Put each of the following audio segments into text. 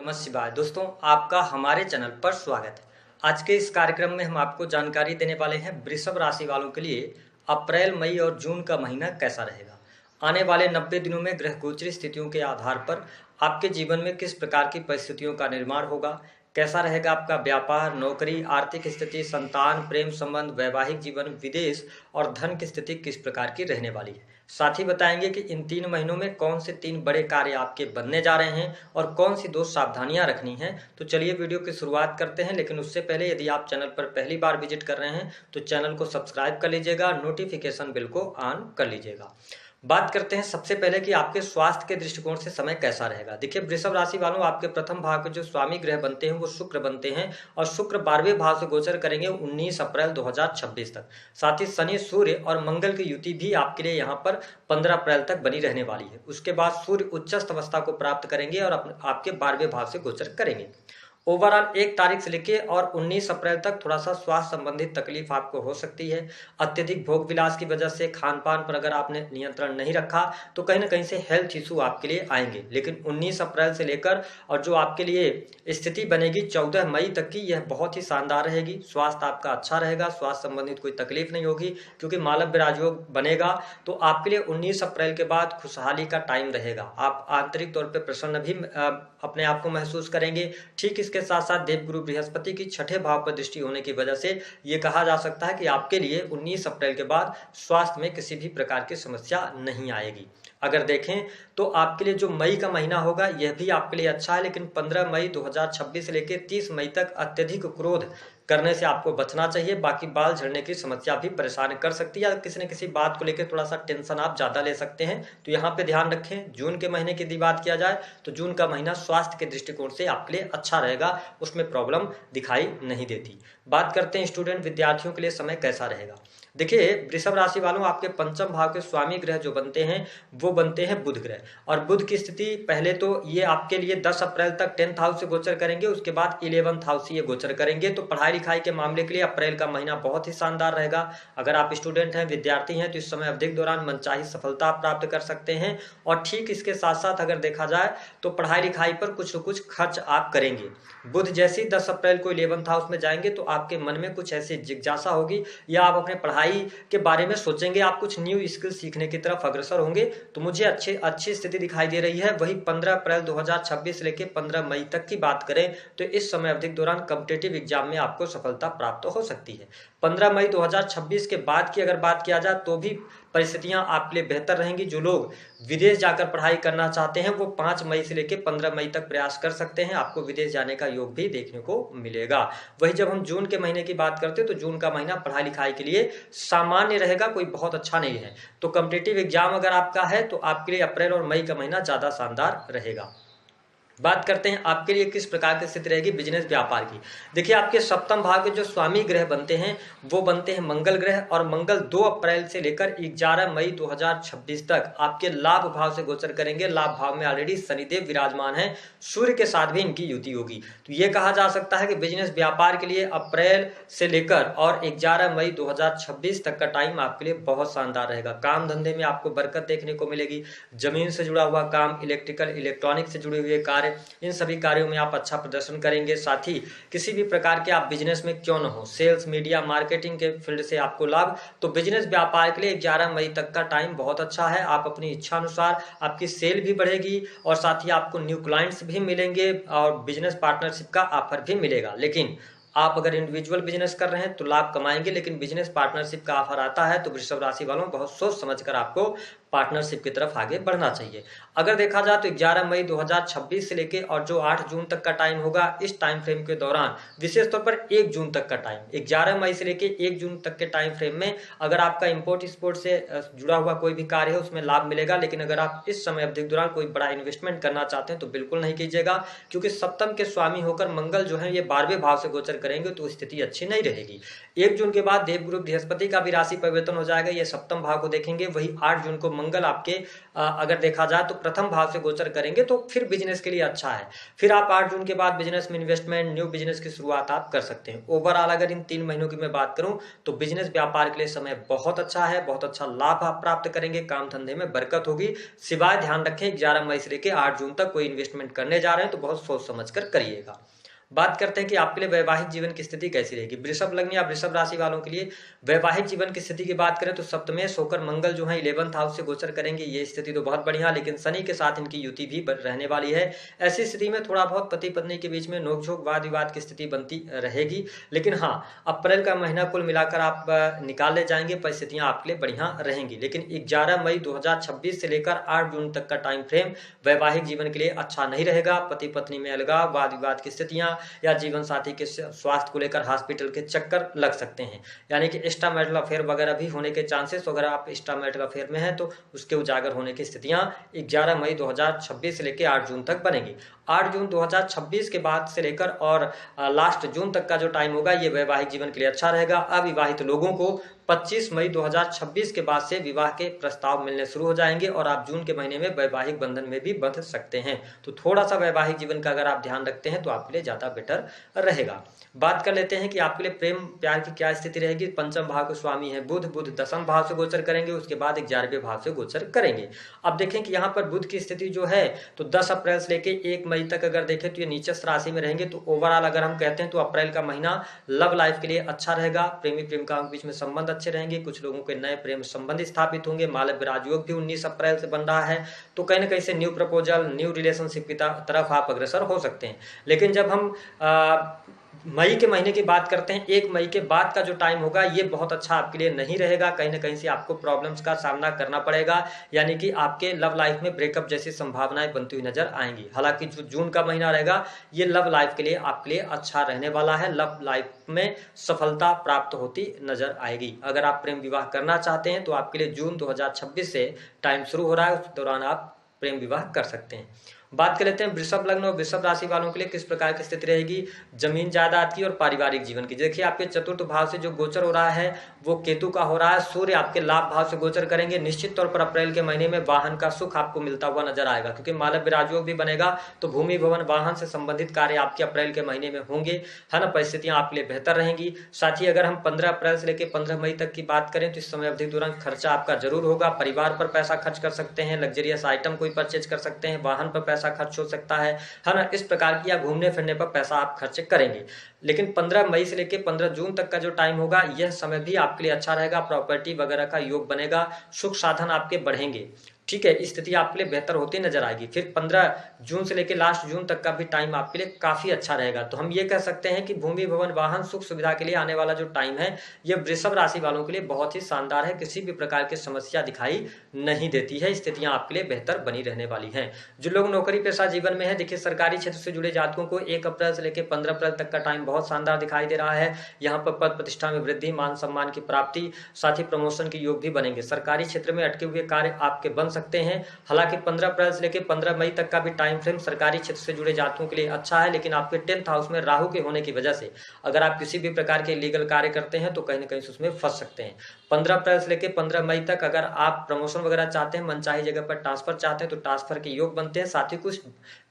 नमः शिवाय दोस्तों, आपका हमारे चैनल पर स्वागत है। आज के इस कार्यक्रम में हम आपको जानकारी देने वाले हैं वृषभ राशि वालों के लिए अप्रैल, मई और जून का महीना कैसा रहेगा। आने वाले 90 दिनों में ग्रह गोचरी स्थितियों के आधार पर आपके जीवन में किस प्रकार की परिस्थितियों का निर्माण होगा, कैसा रहेगा आपका व्यापार, नौकरी, आर्थिक स्थिति, संतान, प्रेम संबंध, वैवाहिक जीवन, विदेश और धन की स्थिति किस प्रकार की रहने वाली है। साथ ही बताएंगे कि इन 3 महीनों में कौन से 3 बड़े कार्य आपके बनने जा रहे हैं और कौन सी 2 सावधानियां रखनी हैं। तो चलिए वीडियो की शुरुआत करते हैं, लेकिन उससे पहले यदि आप चैनल पर पहली बार विजिट कर रहे हैं तो चैनल को सब्सक्राइब कर लीजिएगा, नोटिफिकेशन बिल को ऑन कर लीजिएगा। बात करते हैं सबसे पहले कि आपके स्वास्थ्य के दृष्टिकोण से समय कैसा रहेगा। देखिए वृषभ राशि वालों, आपके प्रथम भाव के जो स्वामी ग्रह बनते हैं वो शुक्र बनते हैं और शुक्र 12वें भाव से गोचर करेंगे 19 अप्रैल 2026 तक। साथ ही शनि, सूर्य और मंगल की युति भी आपके लिए यहाँ पर 15 अप्रैल तक बनी रहने वाली है। उसके बाद सूर्य उच्चस्थ अवस्था को प्राप्त करेंगे और आपके 12वें भाव से गोचर करेंगे। ओवरऑल 1 तारीख से लेके और 19 अप्रैल तक थोड़ा सा स्वास्थ्य संबंधित तकलीफ आपको हो सकती है। अत्यधिक भोग विलास की वजह से खान पान पर अगर आपने नियंत्रण नहीं रखा तो कहीं ना कहीं से हेल्थ इशू आपके लिए आएंगे। लेकिन 19 अप्रैल से लेकर और जो आपके लिए स्थिति बनेगी 14 मई तक की, यह बहुत ही शानदार रहेगी। स्वास्थ्य आपका अच्छा रहेगा, स्वास्थ्य संबंधित कोई तकलीफ नहीं होगी क्योंकि मालव राजयोग बनेगा। तो आपके लिए 19 अप्रैल के बाद खुशहाली का टाइम रहेगा। आप आंतरिक तौर पर प्रसन्न भी अपने आप को महसूस करेंगे। ठीक इसके साथ साथ देवगुरु बृहस्पति की 6ठे भाव पर दृष्टि होने की वजह से यह कहा जा सकता है कि आपके लिए 19 अप्रैल के बाद स्वास्थ्य में किसी भी प्रकार की समस्या नहीं आएगी। अगर देखें तो आपके लिए जो मई का महीना होगा यह भी आपके लिए अच्छा है, लेकिन 15 मई 2026 से लेकर 30 मई तक अत्यधिक क्रोध करने से आपको बचना चाहिए। बाकी बाल झड़ने की समस्या भी परेशान कर सकती है या किसी न किसी बात को लेकर थोड़ा सा टेंशन आप ज्यादा ले सकते हैं, तो यहाँ पे ध्यान रखें। जून के महीने की यदि बात किया जाए तो जून का महीना स्वास्थ्य के दृष्टिकोण से आपके लिए अच्छा रहेगा, उसमें प्रॉब्लम दिखाई नहीं देती। बात करते हैं स्टूडेंट विद्यार्थियों के लिए समय कैसा रहेगा। देखिए वृषभ राशि वालों, आपके पंचम भाव के स्वामी ग्रह जो बनते हैं वो बनते हैं बुध ग्रह। और बुध की स्थिति पहले तो ये आपके लिए 10 अप्रैल तक 10th हाउस से गोचर करेंगे, उसके बाद 11th हाउस से ये गोचर करेंगे। तो पढ़ाई लिखाई के मामले के लिए अप्रैल का महीना बहुत ही शानदार रहेगा। अगर आप स्टूडेंट हैं, विद्यार्थी हैं, तो इस समय अवधि के दौरान मनचाही सफलता प्राप्त कर सकते हैं। और ठीक इसके साथ साथ अगर देखा जाए तो पढ़ाई लिखाई पर कुछ न कुछ खर्च आप करेंगे। बुध जैसे ही 10 अप्रैल को 11th हाउस में जाएंगे तो आपके मन में कुछ ऐसी जिज्ञासा होगी या आप अपने पढ़ाई के बारे में सोचेंगे, आप कुछ न्यू स्किल सीखने की तरफ अग्रसर होंगे। तो मुझे अच्छी स्थिति दिखाई दे रही है। वही 15 अप्रैल 2026 से लेकर 15 मई तक की बात करें तो इस समय अवधि के दौरान कॉम्पिटिटिव एग्जाम में आपको सफलता प्राप्त हो सकती है। 15 मई 2026 के बाद की अगर बात किया जाए तो भी परिस्थितियां आपके लिए बेहतर रहेंगी। जो लोग विदेश जाकर पढ़ाई करना चाहते हैं वो 5 मई से लेकर 15 मई तक प्रयास कर सकते हैं, आपको विदेश जाने का योग भी देखने को मिलेगा। वही जब हम जून के महीने की बात करते हैं तो जून का महीना पढ़ाई लिखाई के लिए सामान्य रहेगा, कोई बहुत अच्छा नहीं है। तो कॉम्पिटिटिव एग्जाम अगर आपका है तो आपके लिए अप्रैल और मई का महीना ज्यादा शानदार रहेगा। बात करते हैं आपके लिए किस प्रकार की स्थिति रहेगी बिजनेस व्यापार की। देखिए आपके सप्तम भाव के जो स्वामी ग्रह बनते हैं वो बनते हैं मंगल ग्रह, और मंगल 2 अप्रैल से लेकर 11 मई 2026 तक आपके लाभ भाव से गोचर करेंगे। लाभ भाव में ऑलरेडी शनिदेव विराजमान है, सूर्य के साथ भी इनकी युति होगी। तो ये कहा जा सकता है कि बिजनेस व्यापार के लिए अप्रैल से लेकर और 11 मई 2026 तक का टाइम आपके लिए बहुत शानदार रहेगा। काम धंधे में आपको बरकत देखने को मिलेगी। जमीन से जुड़ा हुआ काम, इलेक्ट्रिकल इलेक्ट्रॉनिक से जुड़े हुए कार्य, इन सभी कार्यों में आप अच्छा प्रदर्शन करेंगे। साथ ही किसी भी प्रकार के आप बिजनेस में क्यों न हो, सेल्स, मीडिया, मार्केटिंग के फील्ड से आपको लाभ। तो बिजनेस व्यापार के लिए 11 मई तक का टाइम बहुत अच्छा है। आप अपनी इच्छा अनुसार आपकी सेल भी बढ़ेगी और साथ ही आपको न्यू क्लाइंट्स भी मिलेंगे और बिजनेस पार्टनरशिप का ऑफर भी मिलेगा। लेकिन आप अगर इंडिविजुअल बिजनेस कर रहे हैं तो लाभ कमाएंगे, लेकिन बिजनेस पार्टनरशिप का ऑफर आता है तो वृषभ राशि वालों बहुत सोच समझकर आपको पार्टनरशिप की तरफ आगे बढ़ना चाहिए। अगर देखा जाए तो 11 मई 2026 से लेके और जो 8 जून तक का टाइम होगा, इस टाइम फ्रेम के दौरान विशेष तौर पर 1 जून तक का टाइम, 11 मई से लेके 1 जून तक के टाइम फ्रेम में अगर आपका इंपोर्ट एक्सपोर्ट से जुड़ा हुआ कोई भी कार्य है उसमें लाभ मिलेगा। लेकिन अगर आप इस समय अवधि के दौरान कोई बड़ा इन्वेस्टमेंट करना चाहते हैं तो बिल्कुल नहीं कीजिएगा, क्योंकि सप्तम के स्वामी होकर मंगल जो है ये 12वें भाव से गोचर करेंगे तो स्थिति अच्छी नहीं रहेगी। 1 जून के बाद देवगुरु बृहस्पति का भी राशि परिवर्तन हो जाएगा, ये सप्तम भाव को देखेंगे। वही 8 जून को मंगल आपके अगर देखा जाए तो प्रथम भाव से गोचर करेंगे, तो फिर बिजनेस के लिए अच्छा है। फिर आप 8 जून के बाद बिजनेस में इन्वेस्टमेंट, न्यू बिजनेस की शुरुआत आप कर सकते हैं। ओवरऑल अगर इन 3 महीनों की मैं बात करूं तो बिजनेस व्यापार के लिए समय बहुत अच्छा है, बहुत अच्छा लाभ आप प्राप्त करेंगे, काम धंधे में बरकत होगी। सिवाय ध्यान रखें 11 मई से लेकर 8 जून तक कोई इन्वेस्टमेंट करने जा रहे हैं तो बहुत सोच समझ कर करिएगा। बात करते हैं कि आपके लिए वैवाहिक जीवन की स्थिति कैसी रहेगी। वृषभ लग्न या वृषभ राशि वालों के लिए वैवाहिक जीवन की स्थिति की बात करें तो सप्तमेश होकर मंगल जो है 11th हाउस से गोचर करेंगे। ये स्थिति तो बहुत बढ़िया, लेकिन शनि के साथ इनकी युति भी रहने वाली है। ऐसी स्थिति में थोड़ा बहुत पति पत्नी के बीच में नोकझोंक, वाद विवाद की स्थिति बनती रहेगी। लेकिन हाँ, अप्रैल का महीना कुल मिलाकर आप निकाल ले जाएंगे, परिस्थितियां आपके लिए बढ़िया रहेंगी। लेकिन 11 मई 2026 से लेकर 8 जून तक का टाइम फ्रेम वैवाहिक जीवन के लिए अच्छा नहीं रहेगा। पति पत्नी में अलगाव, वाद विवाद की स्थितियां या जीवन साथी के स्वास्थ्य को लेकर हॉस्पिटल के चक्कर लग सकते हैं, यानी कि एक्स्ट्रा मैरिटल अफेयर वगैरह भी होने के चांसेस। अगर आप एक्स्ट्रा मैरिटल अफेयर में हैं तो उसके उजागर होने की स्थितियां 11 मई 2026 से लेकर 8 जून तक बनेगी। 8 जून 2026 के बाद से लेकर और लास्ट जून तक का जो टाइम होगा ये वैवाहिक जीवन के लिए अच्छा रहेगा। अविवाहित लोगों को 25 मई 2026 के बाद से विवाह के प्रस्ताव मिलने शुरू हो जाएंगे और आप जून के महीने में वैवाहिक बंधन में भी बंध सकते हैं। तो थोड़ा सा वैवाहिक जीवन का अगर आप ध्यान रखते हैं तो आपके लिए ज्यादा बेटर रहेगा। बात कर लेते हैं कि आपके लिए प्रेम प्यार की क्या स्थिति रहेगी। पंचम भाव के स्वामी है बुध, बुध दसम भाव से गोचर करेंगे, उसके बाद 11वें भाव से गोचर करेंगे। अब देखें कि यहाँ पर बुध की स्थिति जो है तो 10 अप्रैल से लेकर 1 मई तक अगर देखें तो ये नीचस्थ राशि में रहेंगे। तो ओवरऑल अगर हम कहते हैं तो अप्रैल का महीना लव लाइफ के लिए अच्छा रहेगा। प्रेमी प्रेमिकाओं के बीच में संबंध अच्छे रहेंगे, कुछ लोगों के नए प्रेम संबंध स्थापित होंगे। मालव्य राजयोग भी 19 अप्रैल से बन रहा है, तो कहीं ना कहीं से न्यू प्रपोजल, न्यू रिलेशनशिप की तरफ आप अग्रसर हो सकते हैं। लेकिन जब हम मई के महीने की बात करते हैं, 1 मई के बाद का जो टाइम होगा ये बहुत अच्छा आपके लिए नहीं रहेगा। कहीं ना कहीं से आपको प्रॉब्लम्स का सामना करना पड़ेगा, यानी कि आपके लव लाइफ में ब्रेकअप जैसी संभावनाएं बनती हुई नजर आएंगी। हालांकि जो जून का महीना रहेगा ये लव लाइफ के लिए आपके लिए अच्छा रहने वाला है। लव लाइफ में सफलता प्राप्त होती नजर आएगी। अगर आप प्रेम विवाह करना चाहते हैं तो आपके लिए जून 2026 से टाइम शुरू हो रहा है, उस दौरान आप प्रेम विवाह कर सकते हैं। बात कर लेते हैं वृषभ लग्न और वृषभ राशि वालों के लिए किस प्रकार की स्थिति रहेगी जमीन जायदाद की और पारिवारिक जीवन की। देखिए आपके चतुर्थ भाव से जो गोचर हो रहा है वो केतु का हो रहा है। सूर्य आपके लाभ भाव से गोचर करेंगे। निश्चित तौर पर अप्रैल के महीने में वाहन का सुख आपको मिलता हुआ नजर आएगा, क्योंकि मालव्य राजयोग भी बनेगा। तो भूमि भवन वाहन से संबंधित कार्य आपके अप्रैल के महीने में होंगे, है ना। परिस्थितियां आपके लिए बेहतर रहेंगी। साथ ही अगर हम 15 अप्रैल से लेकर 15 मई तक की बात करें तो इस समय अवधि के दौरान खर्चा आपका जरूर होगा। परिवार पर पैसा खर्च कर सकते हैं, लग्जरियस आइटम कोई परचेज कर सकते हैं, वाहन पर पैसा खर्च हो सकता है ना। इस प्रकार की या घूमने फिरने पर पैसा आप खर्च करेंगे। लेकिन 15 मई से लेकर 15 जून तक का जो टाइम होगा यह समय भी आपके लिए अच्छा रहेगा। प्रॉपर्टी वगैरह का योग बनेगा, सुख साधन आपके बढ़ेंगे, ठीक है। स्थिति आपके लिए बेहतर होती नजर आएगी। फिर 15 जून से लेकर लास्ट जून तक का भी टाइम आपके लिए काफी अच्छा रहेगा। तो हम ये कह सकते हैं कि भूमि भवन वाहन सुख सुविधा के लिए आने वाला जो टाइम है यह वृषभ राशि वालों के लिए बहुत ही शानदार है। किसी भी प्रकार की समस्या दिखाई नहीं देती है। स्थितियां आपके लिए बेहतर बनी रहने वाली हैं। जो लोग नौकरी पेशा जीवन में है, देखिए सरकारी क्षेत्र से जुड़े जातकों को 1 अप्रैल से लेकर 15 अप्रैल तक का टाइम बहुत शानदार दिखाई दे रहा है। यहाँ पर पद प्रतिष्ठा में वृद्धि, मान सम्मान की प्राप्ति, साथ ही प्रमोशन के योग भी बनेंगे। सरकारी क्षेत्र में अटके हुए कार्य आपके बन सकते हैं। हालांकि 15 अप्रैल से लेकर 15 मई तक का भी टाइम फ्रेम सरकारी क्षेत्र से जुड़े जातकों के लिए अच्छा है। लेकिन आपके 10th हाउस में राहु के होने की वजह से अगर आप किसी भी प्रकार के लीगल कार्य करते हैं तो कहीं ना कहीं उसमें फंस सकते हैं। 15 अप्रैल से लेकर 15 मई तक अगर आप प्रमोशन वगैरह चाहते हैं, मनचाही जगह पर ट्रांसफर चाहते हैं तो ट्रांसफर के योग बनते हैं। साथ ही कुछ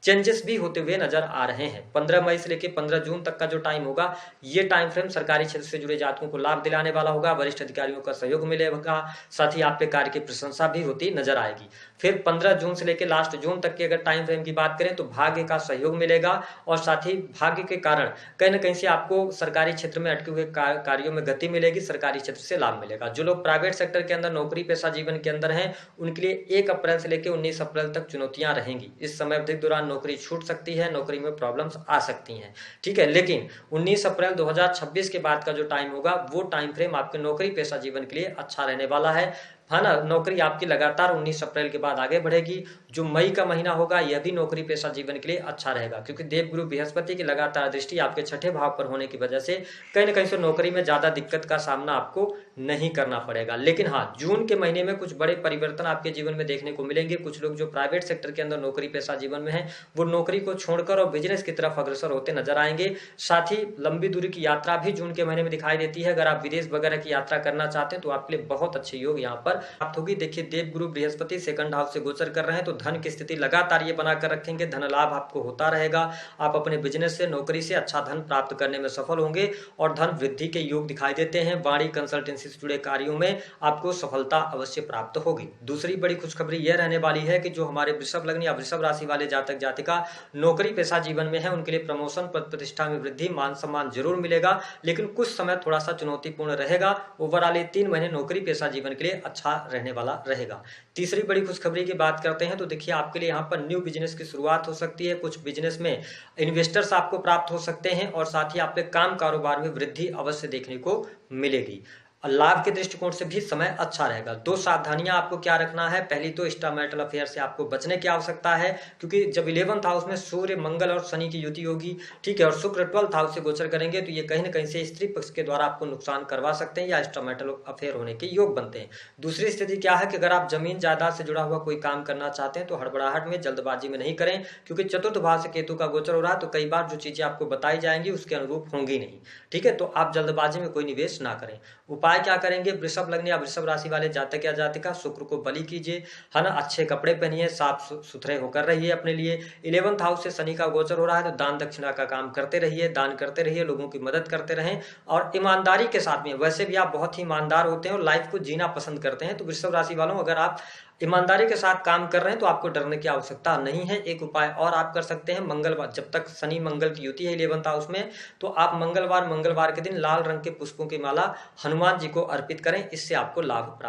चेंजेस भी होते हुए नजर आ रहे हैं। 15 मई से लेकर 15 जून तक का जो टाइम होगा ये टाइम फ्रेम सरकारी क्षेत्र से जुड़े जातकों को लाभ दिलाने वाला होगा। वरिष्ठ अधिकारियों का सहयोग मिलेगा, साथ ही आपके कार्य की प्रशंसा भी होती नजर आएगी। फिर 15 जून से लेकर लास्ट जून तक के अगर टाइम फ्रेम की बात करें तो भाग्य का सहयोग मिलेगा और साथ ही भाग्य के कारण कहीं ना कहीं से आपको सरकारी क्षेत्र में अटके हुए कार्यों में गति मिलेगी, सरकारी क्षेत्र से लाभ मिलेगा। जो लोग प्राइवेट सेक्टर के अंदर नौकरी पेशा जीवन के अंदर हैं उनके लिए 1 अप्रैल से लेकर 19 अप्रैल तक चुनौतियां रहेंगी। इस समय अवधि के दौरान नौकरी छूट सकती है, नौकरी में प्रॉब्लम्स आ सकती हैं, ठीक है। लेकिन 19 अप्रैल 2026 के बाद का जो टाइम होगा वो टाइम फ्रेम आपके नौकरी पेशा जीवन के लिए अच्छा रहने वाला है ना। नौकरी आपकी लगातार 19 अप्रैल के बाद आगे बढ़ेगी। जो मई का महीना होगा यह भी नौकरी पेशा जीवन के लिए अच्छा रहेगा, क्योंकि देवगुरु बृहस्पति की लगातार दृष्टि आपके 6ठे भाव पर होने की वजह से कहीं ना कहीं से नौकरी में ज्यादा दिक्कत का सामना आपको नहीं करना पड़ेगा। लेकिन हाँ, जून के महीने में कुछ बड़े परिवर्तन आपके जीवन में देखने को मिलेंगे। कुछ लोग जो प्राइवेट सेक्टर के अंदर नौकरी पेशा जीवन में है वो नौकरी को छोड़कर और बिजनेस की तरफ अग्रसर होते नजर आएंगे। साथ ही लंबी दूरी की यात्रा भी जून के महीने में दिखाई देती है। अगर आप विदेश वगैरह की यात्रा करना चाहते हैं तो आपके लिए बहुत अच्छे योग यहाँ पर प्राप्त होगी। देखिए देवगुरु बृहस्पति सेकंड हाउस से गोचर कर रहे हैं, तो धन की स्थिति लगातार ये बनाकर रखेंगे, धन लाभ आपको होता रहेगा। आप अपने बिजनेस से, नौकरी से अच्छा धन प्राप्त करने में सफल होंगे और धन वृद्धि के योग दिखाई देते हैं। वाणी कंसल्टेंसी से जुड़े कार्यों में आपको सफलता अवश्य प्राप्त होगी। दूसरी बड़ी खुशखबरी यह रहने वाली है कि जो हमारे वृषभ लग्न या वृषभ राशि वाले जातक जातिका नौकरी पेशा जीवन में है, उनके लिए प्रमोशन, पद प्रतिष्ठा में वृद्धि, मान सम्मान जरूर मिलेगा, लेकिन कुछ समय थोड़ा सा चुनौतीपूर्ण रहेगा। ओवरऑल ये 3 महीने नौकरी पेशा जीवन के लिए अच्छा रहने वाला रहेगा। तीसरी बड़ी खुशखबरी की बात करते हैं तो देखिए आपके लिए यहाँ पर न्यू बिजनेस की शुरुआत हो सकती है। कुछ बिजनेस में इन्वेस्टर्स आपको प्राप्त हो सकते हैं और साथ ही आपके काम कारोबार में वृद्धि अवश्य देखने को मिलेगी। लाभ के दृष्टिकोण से भी समय अच्छा रहेगा। 2 सावधानियां आपको क्या रखना है। पहली तो एक्स्ट्रा मैरिटल अफेयर से आपको बचने की आवश्यकता है, क्योंकि जब 11th हाउस में सूर्य, मंगल और शनि की युति होगी, ठीक है, और शुक्र 12th हाउस से गोचर करेंगे, तो ये कहीं ना कहीं से स्त्री पक्ष के द्वारा आपको नुकसान करवा सकते हैं या एक्स्ट्रा मैरिटल अफेयर होने के योग बनते हैं। दूसरी स्थिति क्या है कि अगर आप जमीन जायदाद से जुड़ा हुआ कोई काम करना चाहते हैं तो हड़बड़ाहट में, जल्दबाजी में नहीं करें, क्योंकि चतुर्थ भाव से केतु का गोचर हो रहा है, तो कई बार जो चीजें आपको बताई जाएंगी उसके अनुरूप होंगी नहीं, ठीक है, तो आप जल्दबाजी में कोई निवेश ना करें। उपाय क्या करेंगे। वृषभ लग्न या वृषभ राशि वाले जातक या जातिका शुक्र को बलि कीजिए, है ना, अच्छे कपड़े पहनिए, साफ सुथरे होकर रहिए अपने लिए। 11th हाउस से शनि का गोचर हो रहा है, तो दान दक्षिणा का काम करते रहिए, दान करते रहिए, लोगों की मदद करते रहें और ईमानदारी के साथ में। वैसे भी आप बहुत ही ईमानदार होते हैं और लाइफ को जीना पसंद करते हैं, तो वृषभ राशि वालों अगर आप ईमानदारी के साथ काम कर रहे हैं तो आपको डरने की आवश्यकता नहीं है। एक उपाय और आप कर सकते हैं, मंगलवार, जब तक शनि मंगल की युति है 11th हाउस में, तो आप मंगलवार के दिन लाल रंग के पुष्पों की माला हनुमान जी को अर्पित करें, इससे आपको लाभ प्राप्त